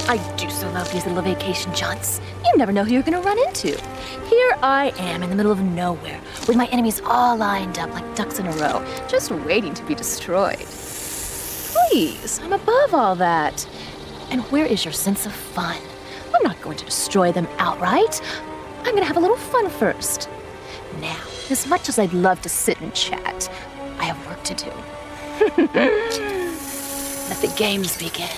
I do so love these little vacation jaunts. You never know who you're gonna run into. Here I am in the middle of nowhere, with my enemies all lined up like ducks in a row, just waiting to be destroyed. Please, I'm above all that. And where is your sense of fun? I'm not going to destroy them outright. I'm gonna have a little fun first. Now, as much as I'd love to sit and chat, I have work to do. Let the games begin.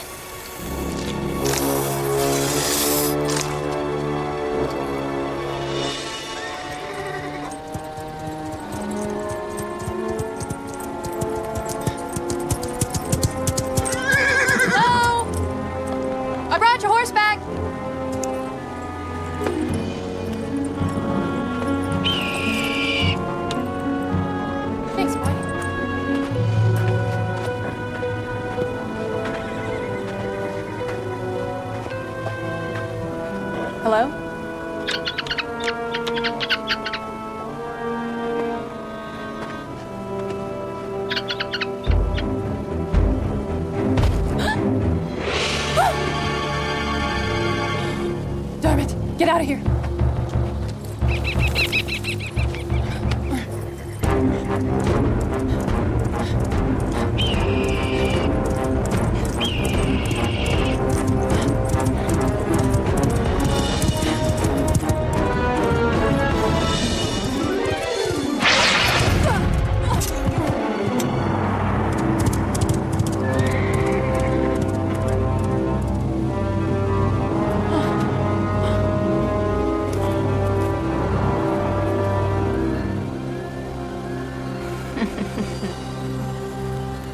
Hello? I brought your horse back. Thanks, boy. Hello? Darn it! Get out of here!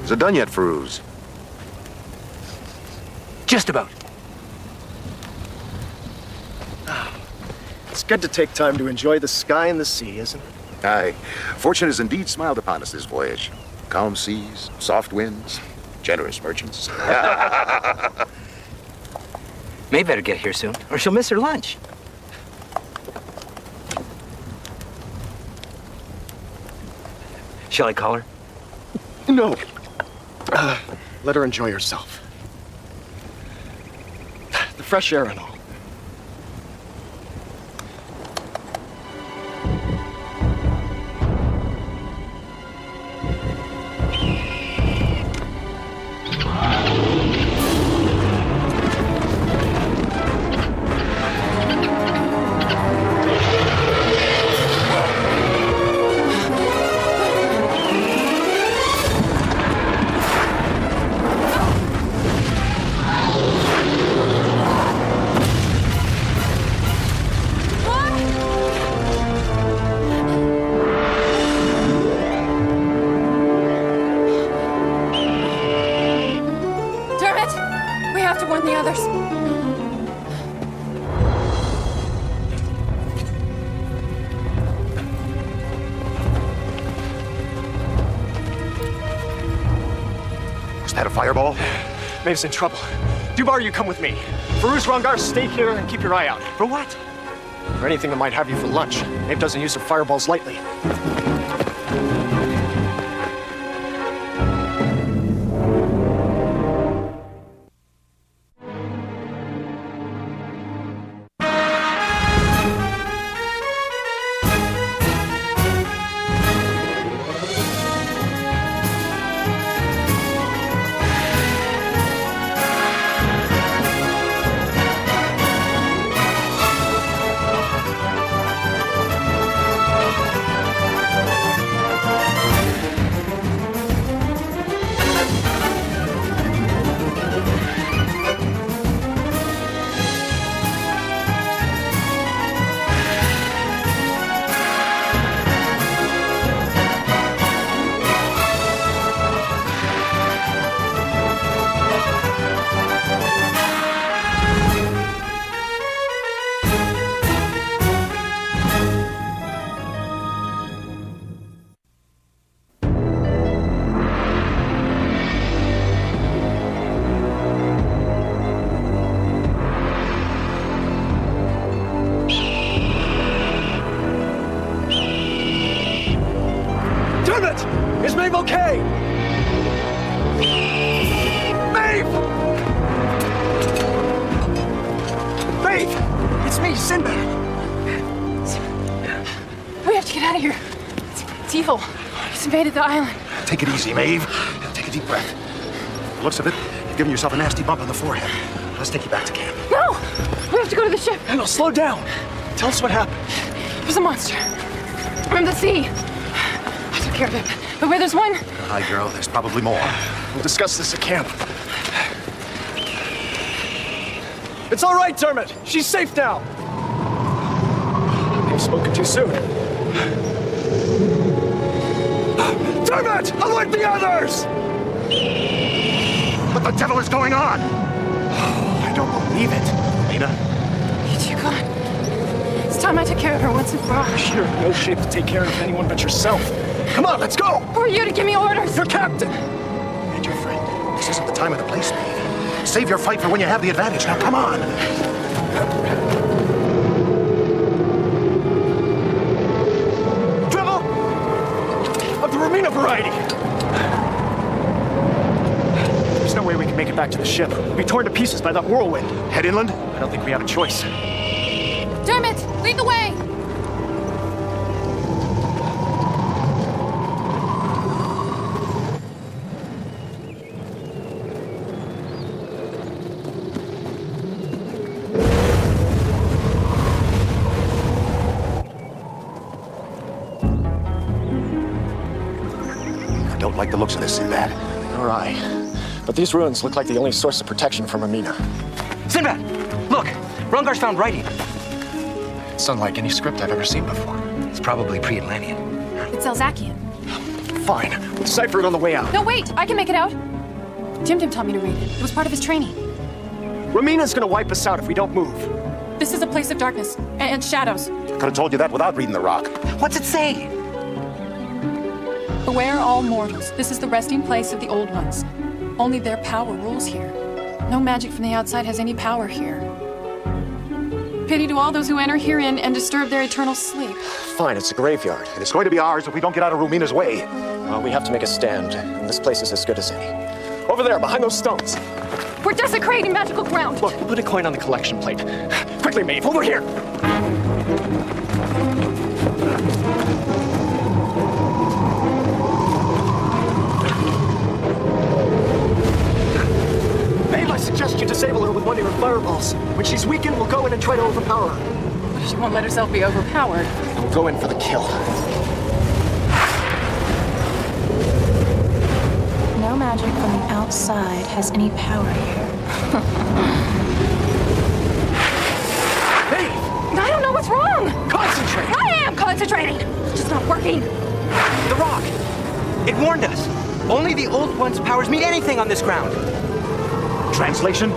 Is it done yet, Farouz? Just about. It's good to take time to enjoy the sky and the sea, isn't it? Aye. Fortune has indeed smiled upon us this voyage. Calm seas, soft winds, generous merchants. May better get here soon, or she'll miss her lunch. Shall I call her? No. Let her enjoy herself. The fresh air and all. Warn the others. Was that a fireball? Maeve's in trouble. Dubar, you come with me. Farouz, Rangar, stay here and keep your eye out. For what? For anything that might have you for lunch. Maeve doesn't use her fireballs lightly. Is Maeve okay? Maeve! me, Sinbad. We have to get out of here. It's evil. It's invaded the island. Take it easy, Maeve. Take a deep breath. The looks of it, you've given yourself a nasty bump on the forehead. Let's take you back to camp. No! We have to go to the ship. No, slow down. Tell us what happened. There's a monster. From the sea. I took care of it. But where there's one, Hi, girl. There's probably more. We'll discuss this at camp. It's all right, Dermot. She's safe now. I've spoken too soon. Dermot! Alert the others! What the devil is going on? I don't believe it. Mina? you gone. It's time I took care of her once and for all. You're in no shape to take care of anyone but yourself. Come on, let's go! Who are you to give me orders? Your captain! And your friend. This isn't the time or the place, Maeve. Save your fight for when you have the advantage. Now, come on. Dribble! Of the Romina variety. There's no way we can make it back to the ship. We'll be torn to pieces by that whirlwind. Head inland? I don't think we have a choice. Dermot, lead the way! I don't like the looks of this, Sinbad. Nor I. But these ruins look like the only source of protection from Romina. Sinbad, look! Rungar's found writing. It's unlike any script I've ever seen before. It's probably pre-Atlantean. It's Elzakian. Fine. We'll decipher it on the way out. No, wait! I can make it out. Tim taught me to read it. It was part of his training. Romina's gonna wipe us out if we don't move. This is a place of darkness and shadows. Could have told you that without reading the rock. What's it say? Beware all mortals. This is the resting place of the old ones. Only their power rules here. No magic from the outside has any power here. Pity to all those who enter herein and disturb their eternal sleep. Fine, it's a graveyard. And it's going to be ours if we don't get out of Rumina's way. Well, we have to make a stand, and this place is as good as any. Over there, behind those stones. We're desecrating magical ground. Look, we'll put a coin on the collection plate. Quickly, Maeve, over here! Maeve, I suggest you disable her with one of your fireballs. When she's weakened, we'll go in and try to overpower her. She won't let herself be overpowered. And we'll go in for the kill. No magic from the outside has any power here. Maeve! I don't know what's wrong. Concentrate! I am concentrating. It's just not working. The rock! It warned us. Only the old one's powers mean anything on this ground. Translation?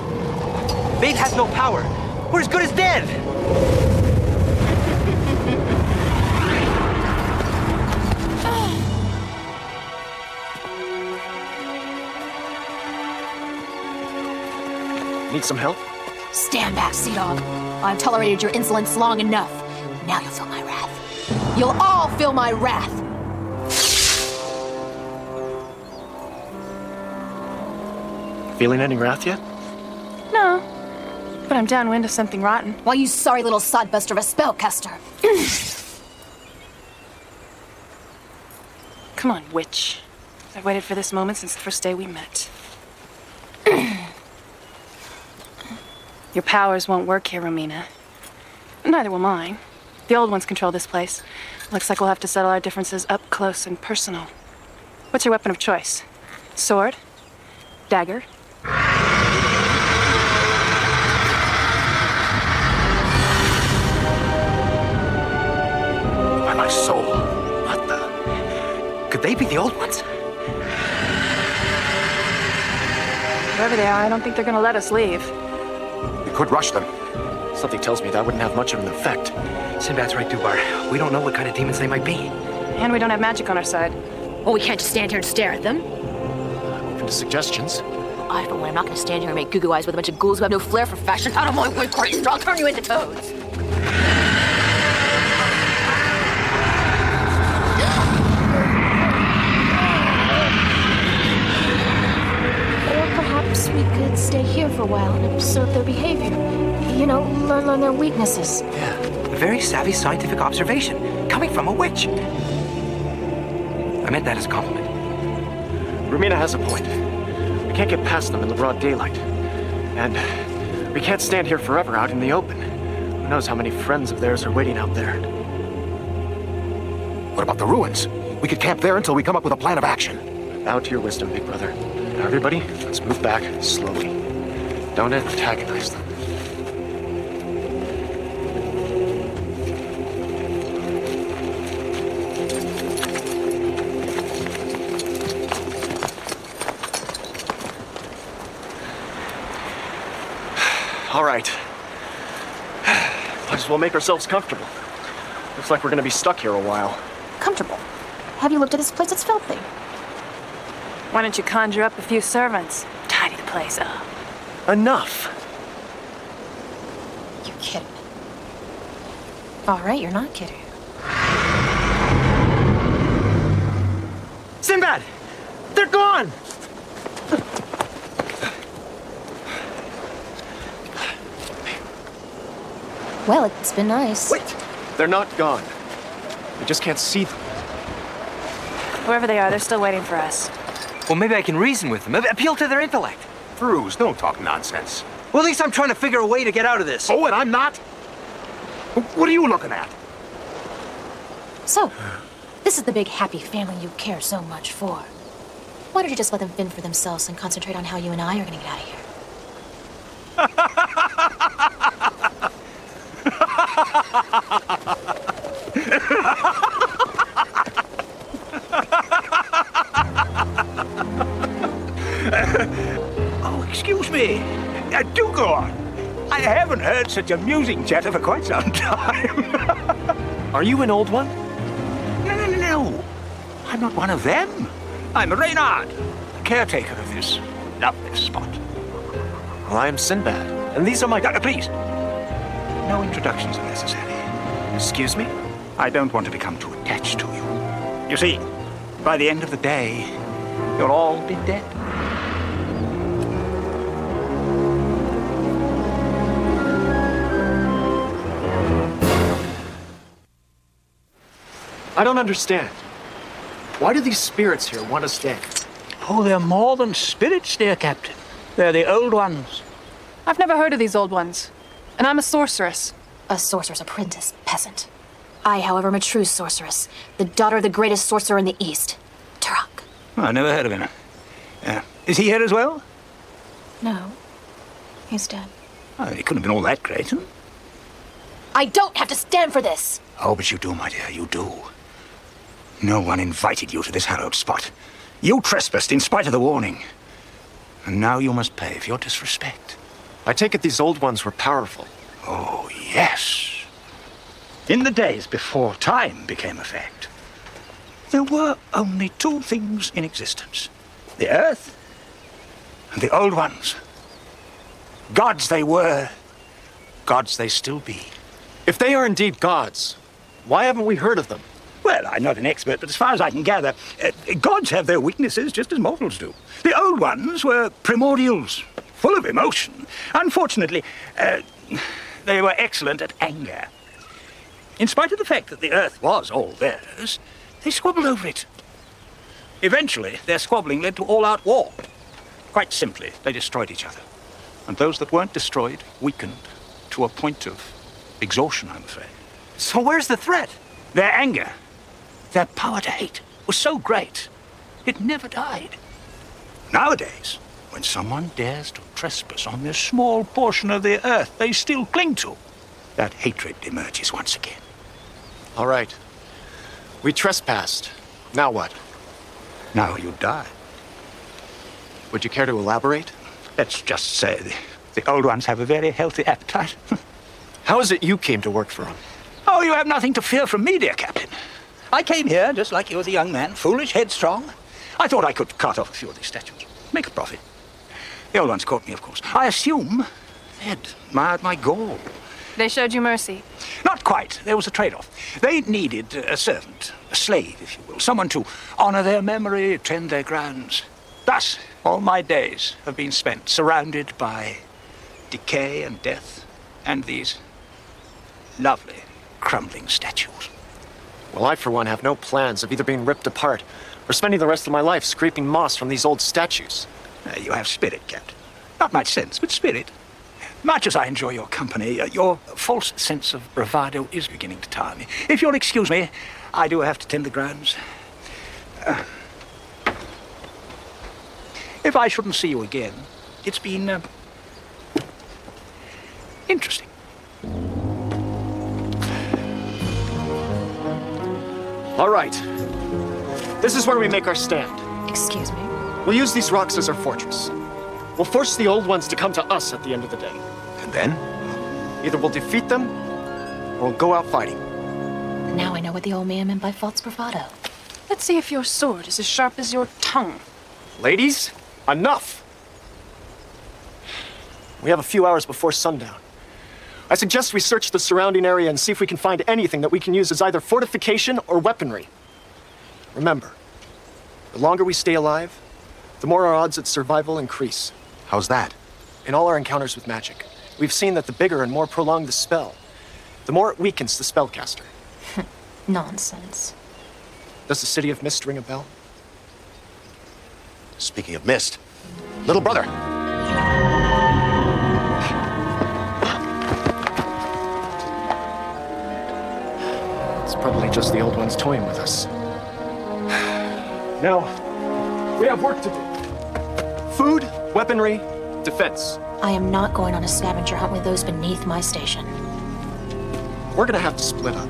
Maeve has no power. We're as good as dead. Need some help? Stand back, Sea Dog. I've tolerated your insolence long enough. Now you'll feel my wrath. You'll all feel my wrath. Feeling any wrath yet? No, but I'm downwind of something rotten. Why, you sorry little sodbuster of a spellcaster. Come on, witch. I've waited for this moment since the first day we met. Your powers won't work here, Romina. Neither will mine. The old ones control this place. Looks like we'll have to settle our differences up close and personal. What's your weapon of choice? Sword? Dagger? By my soul. What the? Could they be the old ones? Whoever they are, I don't think they're gonna let us leave. We could rush them. Something tells me that wouldn't have much of an effect. Sinbad's right, Dubar. We don't know what kind of demons they might be. And we don't have magic on our side. Well, we can't just stand here and stare at them. Open to suggestions. I, for one, am not going to stand here and make goo-goo eyes with a bunch of ghouls who have no flair for fashion. Out of my way, Courtney, or I'll turn you into toads. Or perhaps we could stay here for for a while and observe their behavior. You know, learn their weaknesses. Yeah, a very savvy scientific observation, coming from a witch. I meant that as a compliment. Romina has a point. We can't get past them in the broad daylight. And we can't stand here forever out in the open. Who knows how many friends of theirs are waiting out there. What about the ruins? We could camp there until we come up with a plan of action. Bow to your wisdom, big brother. Now everybody, let's move back slowly. Don't antagonize them. All right. Might as well make ourselves comfortable. Looks like we're gonna be stuck here a while. Comfortable. Have you looked at this place? It's filthy. Why don't you conjure up a few servants? Tidy the place up. Enough! You're kidding. All right, you're not kidding. Sinbad! They're gone! Well, it's been nice. Wait! They're not gone. We just can't see them. Whoever they are, they're still waiting for us. Well, maybe I can reason with them, appeal to their intellect. Bruce, don't talk nonsense. Well, at least I'm trying to figure a way to get out of this. Oh, and I'm not? What are you looking at? So, this is the big happy family you care so much for. Why don't you just let them fend for themselves and concentrate on how you and I are gonna get out of here? Oh, excuse me. Do go on. I haven't heard such amusing chatter for quite some time. Are you an old one? No. I'm not one of them. I'm Reynard, the caretaker of this lovely spot. Well, I'm Sinbad, and these are my... Please. No introductions are necessary. Excuse me? I don't want to become too attached to you. You see, by the end of the day, you'll all be dead. I don't understand. Why do these spirits here want us dead? Oh, they're more than spirits, dear Captain. They're the old ones. I've never heard of these old ones. And I'm a sorceress. A sorcerer's apprentice, peasant. I, however, am a true sorceress, the daughter of the greatest sorcerer in the East, Turok. Oh, I never heard of him. Is he here as well? No, he's dead. Oh, he couldn't have been all that great, huh? I don't have to stand for this! Oh, but you do, my dear, you do. No one invited you to this hallowed spot. You trespassed in spite of the warning. And now you must pay for your disrespect. I take it these old ones were powerful. Oh, yes. In the days before time became a fact, there were only two things in existence. The earth and the old ones. Gods they were, gods they still be. If they are indeed gods, why haven't we heard of them? Well, I'm not an expert, but as far as I can gather, gods have their weaknesses just as mortals do. The old ones were primordials, full of emotion. Unfortunately, they were excellent at anger. In spite of the fact that the earth was all theirs, they squabbled over it. Eventually, their squabbling led to all-out war. Quite simply, they destroyed each other. And those that weren't destroyed weakened to a point of exhaustion, I'm afraid. So where's the threat? Their anger, their power to hate, was so great, it never died. Nowadays, when someone dares to trespass on this small portion of the earth they still cling to, that hatred emerges once again. All right. We trespassed. Now what? Now you die. Would you care to elaborate? Let's just say the old ones have a very healthy appetite. How is it you came to work for them? Oh, you have nothing to fear from me, dear Captain. I came here just like you as a young man, foolish, headstrong. I thought I could cut off a few of these statues, make a profit. The old ones caught me, of course. I assume they'd admired my gall. They showed you mercy. Not quite. There was a trade-off. They needed a servant, a slave, if you will, someone to honor their memory, tend their grounds. Thus, all my days have been spent surrounded by decay and death, and these lovely, crumbling statues. Well, I, for one, have no plans of either being ripped apart or spending the rest of my life scraping moss from these old statues. You have spirit, Captain. Not much sense, but spirit. Much as I enjoy your company, your false sense of bravado is beginning to tire me. If you'll excuse me, I do have to tend the grounds. If I shouldn't see you again, it's been interesting. All right. This is where we make our stand. Excuse me? We'll use these rocks as our fortress. We'll force the old ones to come to us at the end of the day. And then? Either we'll defeat them, or we'll go out fighting. Now I know what the old man meant by false bravado. Let's see if your sword is as sharp as your tongue. Ladies, enough! We have a few hours before sundown. I suggest we search the surrounding area and see if we can find anything that we can use as either fortification or weaponry. Remember, the longer we stay alive, the more our odds at survival increase. How's that? In all our encounters with magic, we've seen that the bigger and more prolonged the spell, the more it weakens the spellcaster. Nonsense. Does the City of Mist ring a bell? Speaking of mist, little brother. It's probably just the old ones toying with us. Now, we have work to do. Food, weaponry, defense. I am not going on a scavenger hunt with those beneath my station. We're gonna have to split up.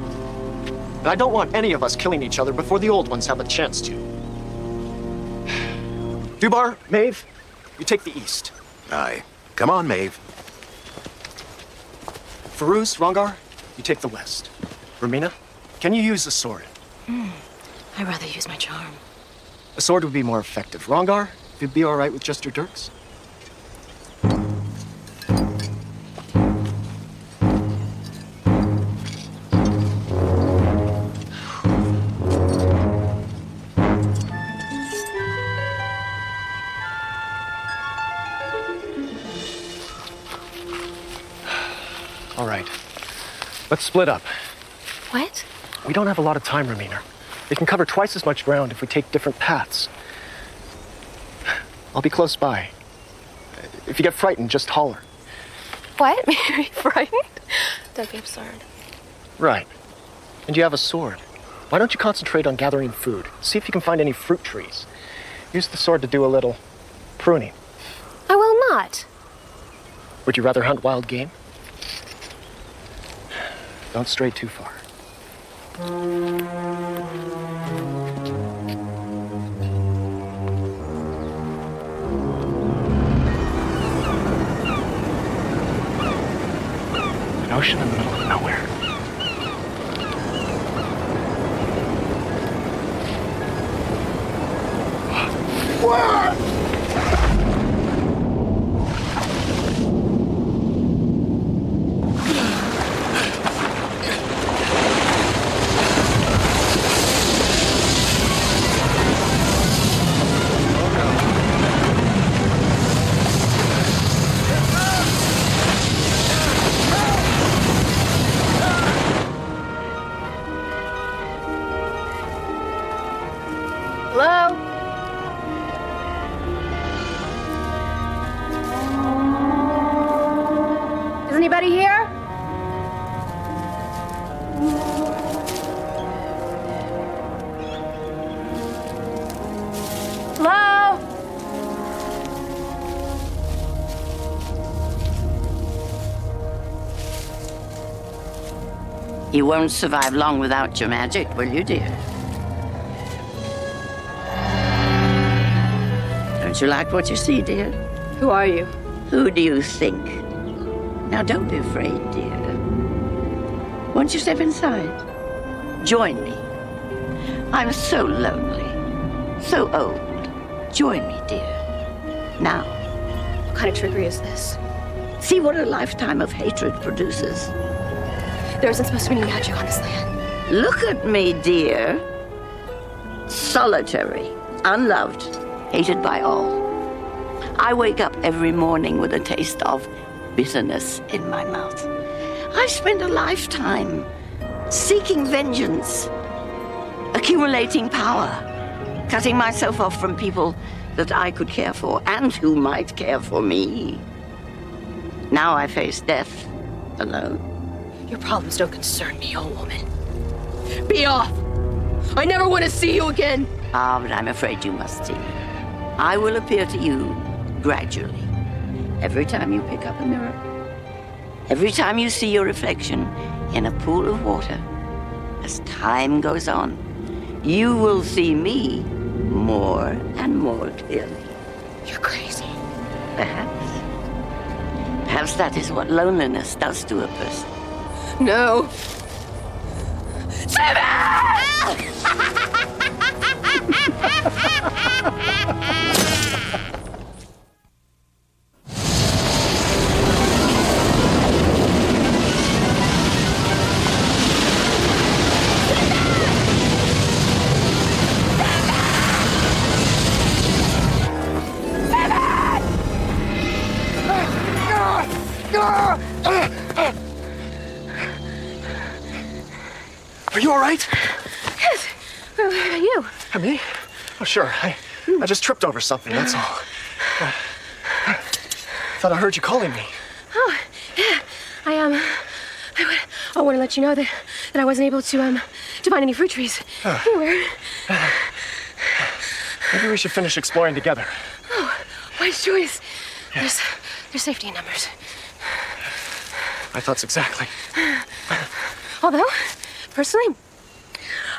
And I don't want any of us killing each other before the old ones have a chance to. Dubar, Maeve, you take the east. Aye. Come on, Maeve. Farouz, Rongar, you take the west. Romina, can you use a sword? I'd rather use my charm. A sword would be more effective. Rongar, if you'd be all right with just your dirks? All right. Let's split up. What? We don't have a lot of time, Romina. We can cover twice as much ground if we take different paths. I'll be close by. If you get frightened, just holler. What? Are you frightened? Don't be absurd. Right. And you have a sword. Why don't you concentrate on gathering food? See if you can find any fruit trees. Use the sword to do a little pruning. I will not. Would you rather hunt wild game? Don't stray too far. An ocean in the middle of nowhere. Hello? Is anybody here? Hello? You won't survive long without your magic, will you, dear? Don't you like what you see, dear? Who are you? Who do you think? Now, don't be afraid, dear. Won't you step inside? Join me. I'm so lonely, so old. Join me, dear. Now, What kind of trickery is this? see what a lifetime of hatred produces. There isn't supposed to be any magic on this land. Look at me, dear. Solitary, unloved, hated by all. I wake up every morning with a taste of bitterness in my mouth. I've spent a lifetime seeking vengeance, accumulating power, cutting myself off from people that I could care for and who might care for me. Now I face death alone. Your problems don't concern me, old woman. Be off! I never want to see you again! Ah, but I'm afraid you must see. I will appear to you gradually. Every time you pick up a mirror, every time you see your reflection in a pool of water, as time goes on, you will see me more and more clearly. You're crazy. Perhaps. Perhaps that is what loneliness does to a person. No. Are you all right? Yes. How about you? Me? Oh, sure. I just tripped over something, that's all. Thought I heard you calling me. Oh, yeah. I want to let you know that I wasn't able to find any fruit trees anywhere. Maybe we should finish exploring together. Oh, wise choice. Yeah. There's safety in numbers. My thoughts exactly. Although, personally,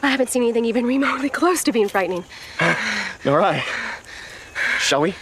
I haven't seen anything even remotely close to being frightening. All right. Shall we?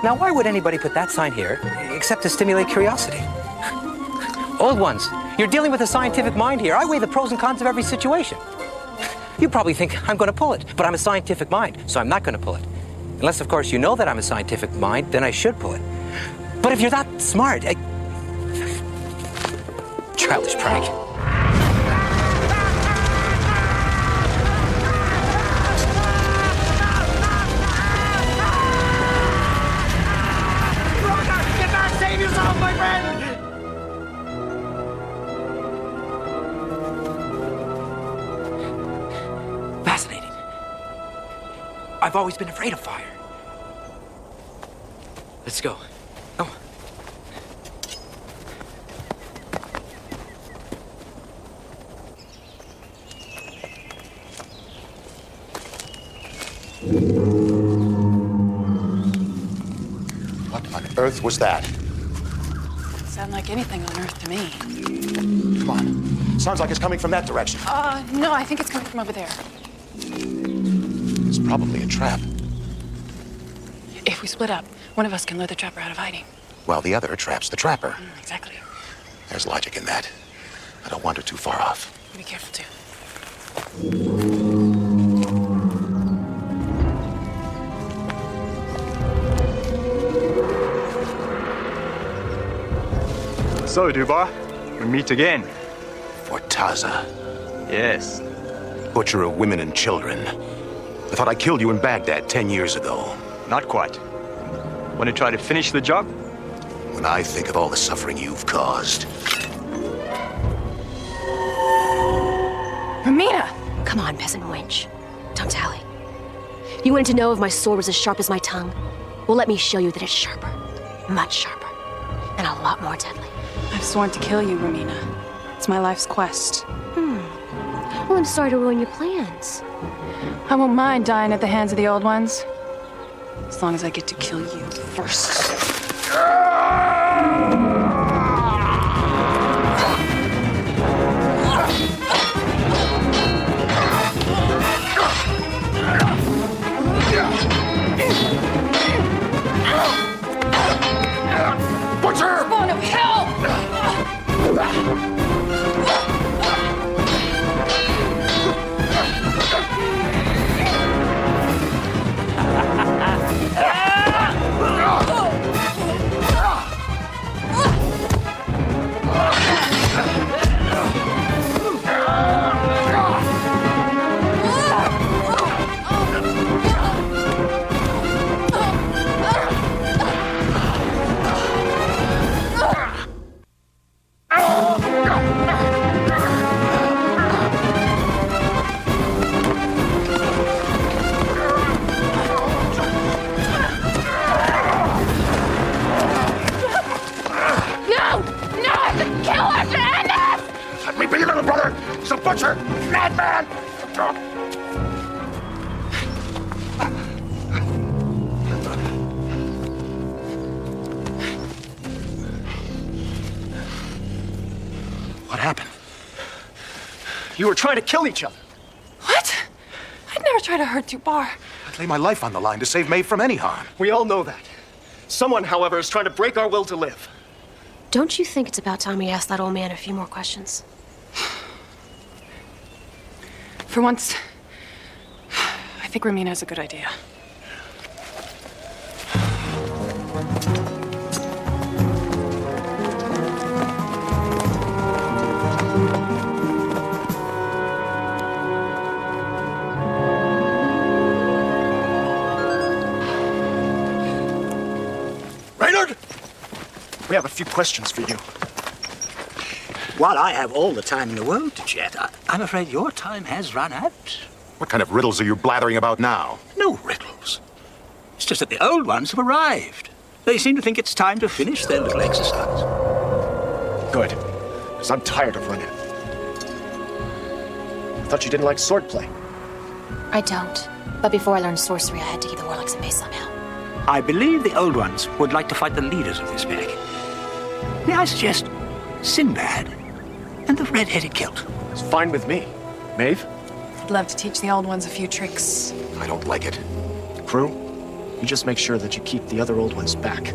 Now, why would anybody put that sign here except to stimulate curiosity? Old ones, you're dealing with a scientific mind here. I weigh the pros and cons of every situation. You probably think I'm going to pull it, but I'm a scientific mind, so I'm not going to pull it. Unless, of course, you know that I'm a scientific mind, then I should pull it. But if you're that smart, childish prank. Fascinating. I've always been afraid of fire. Let's go. Come on. What on earth was that? Sound like anything on Earth to me. Come on. Sounds like it's coming from that direction. No, I think it's coming from over there. It's probably a trap. If we split up, one of us can lure the trapper out of hiding. while the other traps the trapper. Exactly. There's logic in that. I don't wander too far off. Be careful, too. So, Dubar, we meet again. For Taza, Yes. butcher of women and children. I thought I killed you in Baghdad 10 years ago. Not quite. Want to try to finish the job? When I think of all the suffering you've caused. Romina! Come on, peasant wench. Don't tally. You wanted to know if my sword was as sharp as my tongue? Well, let me show you that it's sharper. Much sharper. And a lot more deadly. I've sworn to kill you, Romina. It's my life's quest. Well, I'm sorry to ruin your plans. I won't mind dying at the hands of the old ones. As long as I get to kill you first. Butcher! Spawn of hell! Let me be, little brother! He's a butcher! Madman! What happened? You were trying to kill each other. What? I'd never try to hurt Dubar. I'd lay my life on the line to save Maeve from any harm. We all know that. Someone, however, is trying to break our will to live. Don't you think it's about time we ask that old man a few more questions? For once, I think Romina has a good idea. Reynard! We have a few questions for you. While I have all the time in the world to chat, I'm afraid your time has run out. What kind of riddles are you blathering about now? No riddles. It's just that the old ones have arrived. They seem to think it's time to finish their little exercise. Good. Because I'm tired of running. I thought you didn't like swordplay. I don't. But before I learned sorcery, I had to keep the warlocks at bay somehow. I believe the old ones would like to fight the leaders of this pack. May I suggest Sinbad and the red-headed kilt? It's fine with me. Maeve? I'd love to teach the old ones a few tricks. I don't like it. Crew? You just make sure that you keep the other old ones back.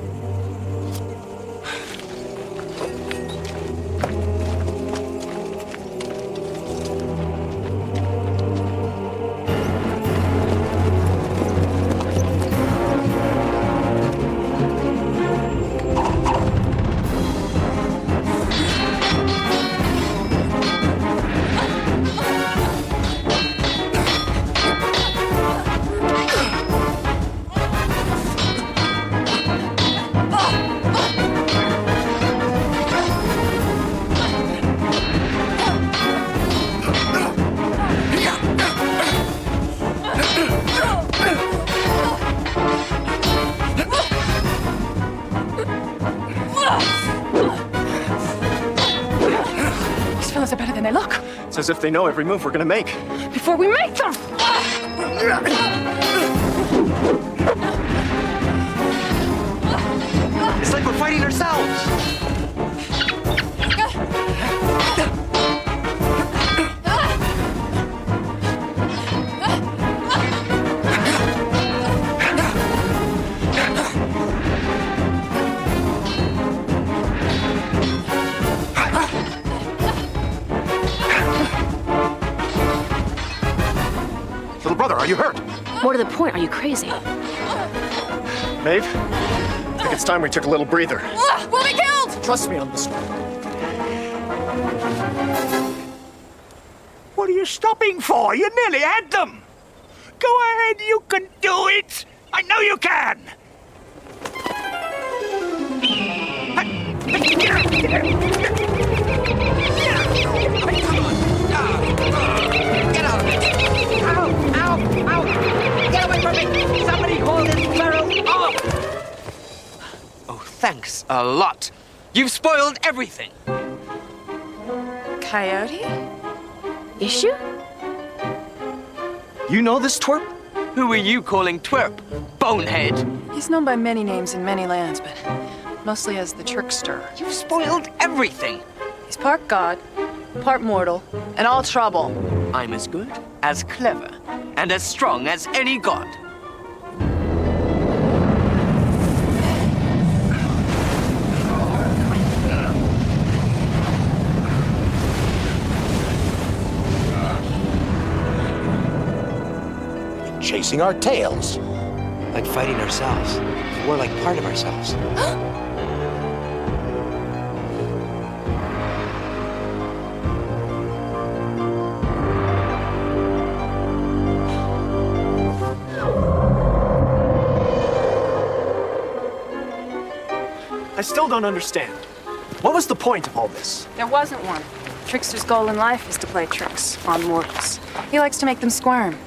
These fellas are better than they look. It's as if they know every move we're gonna make. Before we make them! It's like we're fighting ourselves. Brother, are you hurt? More to the point, are you crazy? Maeve, I think it's time we took a little breather. We'll be killed! Trust me on this one. What are you stopping for? You nearly had them. Go ahead, you can do it. I know you can. Get out of it! Ow! Ow! Ow! Get away from me! Somebody hold this barrel off! Oh, thanks a lot. You've spoiled everything. Coyote? Issue? You know this twerp? Who are you calling twerp? Bonehead. He's known by many names in many lands, but mostly as the Trickster. You've spoiled everything. He's part god, part mortal, and all trouble. I'm as good, as clever, and as strong as any god. Chasing our tails. Like fighting ourselves. We're like part of ourselves. I still don't understand. What was the point of all this? There wasn't one. Trickster's goal in life is to play tricks on mortals. He likes to make them squirm,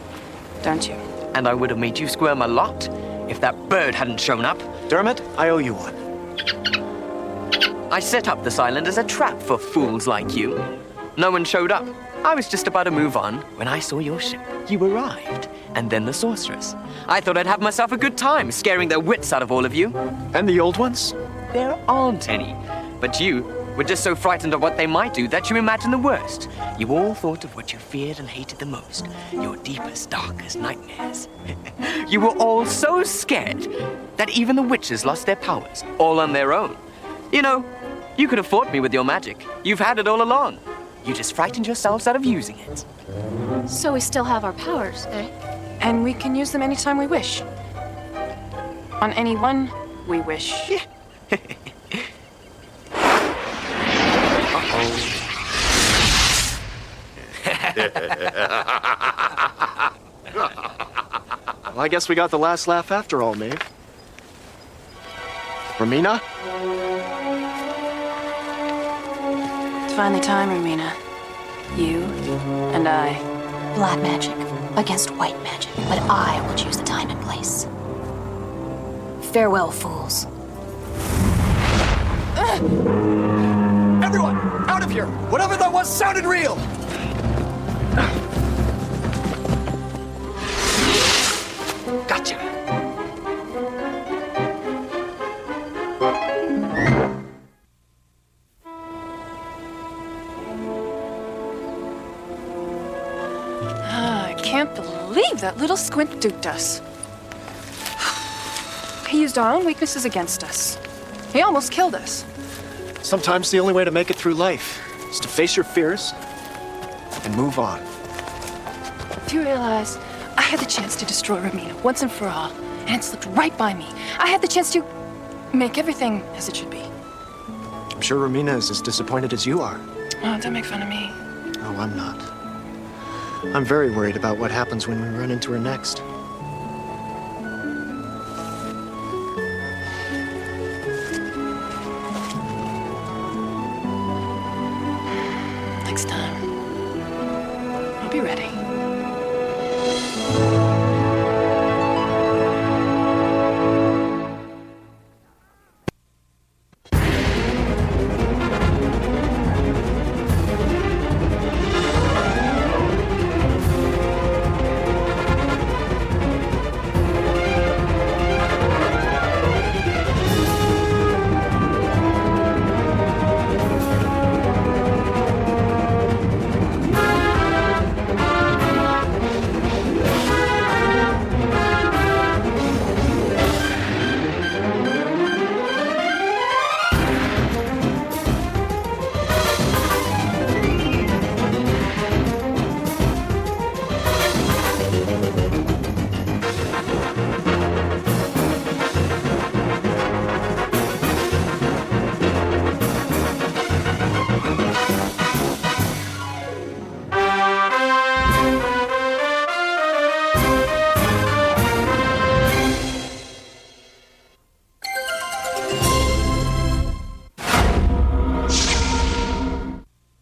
don't you? And I would have made you squirm a lot if that bird hadn't shown up. Dermot, I owe you one. I set up this island as a trap for fools like you. No one showed up. I was just about to move on when I saw your ship. You arrived, and then the sorceress. I thought I'd have myself a good time scaring the wits out of all of you. And the old ones? There aren't any. But you were just so frightened of what they might do that you imagined the worst. You all thought of what you feared and hated the most, your deepest, darkest nightmares. You were all so scared that even the witches lost their powers, all on their own. You know, you could have fought me with your magic. You've had it all along. You just frightened yourselves out of using it. So we still have our powers, eh? And we can use them anytime we wish. On anyone we wish. Well, I guess we got the last laugh after all, Maeve. Romina? It's finally time, Romina. You and I. Black magic against white magic, but I will choose the time and place. Farewell, fools. Everyone, out of here! Whatever that was sounded real! Gotcha. I can't believe that little squint duped us. He used our own weaknesses against us. He almost killed us. Sometimes the only way to make it through life is to face your fears and move on. Do you realize I had the chance to destroy Romina once and for all, and it slipped right by me. I had the chance to make everything as it should be. I'm sure Romina is as disappointed as you are. Oh, don't make fun of me. Oh, I'm not. I'm very worried about what happens when we run into her next.